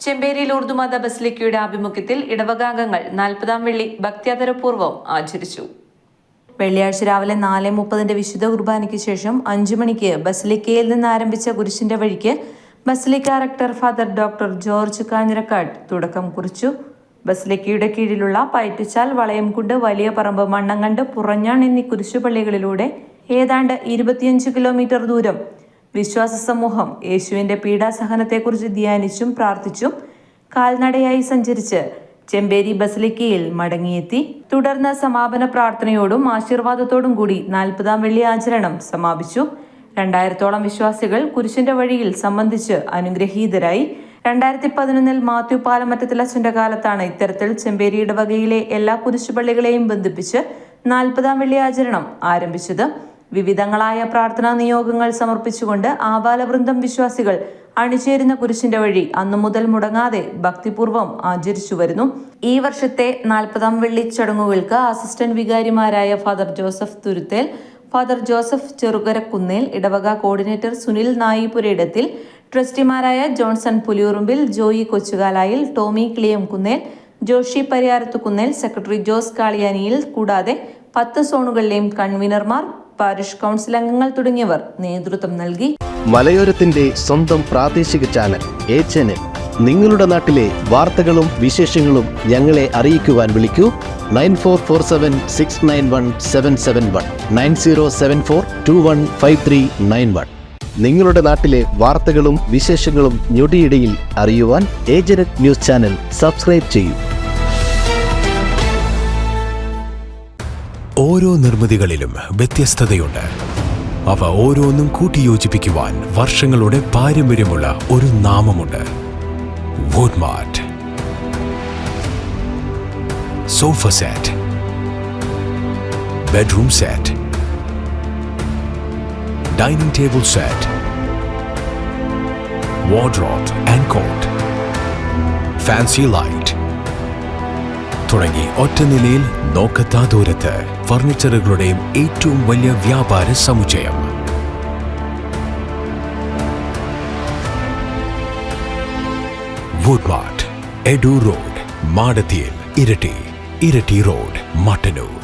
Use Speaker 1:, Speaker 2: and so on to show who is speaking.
Speaker 1: ചെമ്പേരിയിൽ ഉറുദുമത ബസിലിക്കയുടെ ആഭിമുഖ്യത്തിൽ ഇടവകാംഗങ്ങൾ 40-ാം വെള്ളി ഭക്ത്യാദരപൂർവ്വം ആചരിച്ചു. വെള്ളിയാഴ്ച രാവിലെ 4:30 വിശുദ്ധ കുർബാനയ്ക്ക് ശേഷം 5 മണിക്ക് ബസിലിക്കയിൽ നിന്ന് ആരംഭിച്ച കുരിശിന്റെ വഴിക്ക് basilica rector father doctor George Kanjirakkad തുടക്കം കുറിച്ചു. ബസിലിക്കയുടെ കീഴിലുള്ള പയറ്റുചാൽ, വളയംകുണ്ട്, വലിയ പറമ്പ്, മണ്ണങ്ങണ്ട്, പുറഞ്ഞാൺ എന്നീ കുരിശുപള്ളികളിലൂടെ ഏതാണ്ട് 25 കിലോമീറ്റർ ദൂരം വിശ്വാസ സമൂഹം യേശുവിന്റെ പീഡാസഹനത്തെക്കുറിച്ച് ധ്യാനിച്ചും പ്രാർത്ഥിച്ചും കാൽനടയായി സഞ്ചരിച്ച് ചെമ്പേരി ബസിലിക്കയിൽ മടങ്ങിയെത്തി. തുടർന്ന് സമാപന പ്രാർത്ഥനയോടും ആശീർവാദത്തോടും കൂടി 40-ാം വെള്ളി ആചരണം സമാപിച്ചു. 2000-ഓളം വിശ്വാസികൾ കുരിശിന്റെ വഴിയിൽ സംബന്ധിച്ച് അനുഗ്രഹീതരായി. 2011 മാത്യു പാലമറ്റത്തിലച്ഛന്റെ കാലത്താണ് ഇത്തരത്തിൽ ചെമ്പേരി ഇടവകയിലെ എല്ലാ കുരിശുപള്ളികളെയും ബന്ധിപ്പിച്ച് 40-ാം വെള്ളി ആചരണം ആരംഭിച്ചത്. വിവിധങ്ങളായ പ്രാർത്ഥനാ നിയോഗങ്ങൾ സമർപ്പിച്ചുകൊണ്ട് ആബാലവൃന്ദം വിശ്വാസികൾ അണിചേരുന്ന കുരിശിന്റെ വഴി അന്നു മുതൽ മുടങ്ങാതെ ഭക്തിപൂർവ്വം ആചരിച്ചു വരുന്നു. ഈ വർഷത്തെ 40-ാം വെള്ളി ചടങ്ങുകൾക്ക് അസിസ്റ്റന്റ് വികാരിമാരായ father Joseph Thuruthel, father Joseph Cherukarakunnel, ഇടവക കോർഡിനേറ്റർ സുനിൽ നായിപുരയിടത്തിൽ, ട്രസ്റ്റിമാരായ Johnson Puliyurumbil, Joy Kochukalayil, Tommy Kiliyamkunnel, Joshy Pariyarathukunnel, secretary Jose Kaliyaniyil കൂടാതെ 10 സോണുകളിലെയും കൺവീനർമാർ, പാരിഷ് കൗൺസിൽ അംഗങ്ങൾ തുടങ്ങിയവർ നേതൃത്വം നൽകി.
Speaker 2: മലയോരത്തിന്റെ സ്വന്തം പ്രാദേശിക ചാനൽ A-Channel. നിങ്ങളുടെ നാട്ടിലെ വാർത്തകളും വിശേഷങ്ങളും ഞങ്ങളെ അറിയിക്കുവാൻ വിളിക്കൂ 9447691771 9074215391. നിങ്ങളുടെ നാട്ടിലെ വാർത്തകളും വിശേഷങ്ങളും ഞൊടിയിടയിൽ അറിയുവാൻ A-Channel ന്യൂസ് ചാനൽ സബ്സ്ക്രൈബ് ചെയ്യൂ.
Speaker 3: ഓരോ നിർമ്മിതികളിലും വ്യത്യസ്തതയുണ്ട്. അവ ഓരോന്നും കൂട്ടിയോജിപ്പിക്കുവാൻ വർഷങ്ങളുടെ പാരമ്പര്യമുള്ള ഒരു നാമമുണ്ട്. Woodmart. Sofa set, bedroom set, dining table set, wardrobe and cot, fancy light തുടങ്ങി ഒറ്റ നിലയിൽ നോക്കത്താ ദൂരത്ത് ഫർണിച്ചറുകളുടെയും ഏറ്റവും വലിയ വ്യാപാര സമുച്ചയം. വുഡ്മാർട്ട്, എഡു റോഡ്, മാടത്തിയിൽ, ഇരട്ടി റോഡ്, മട്ടന്നൂർ.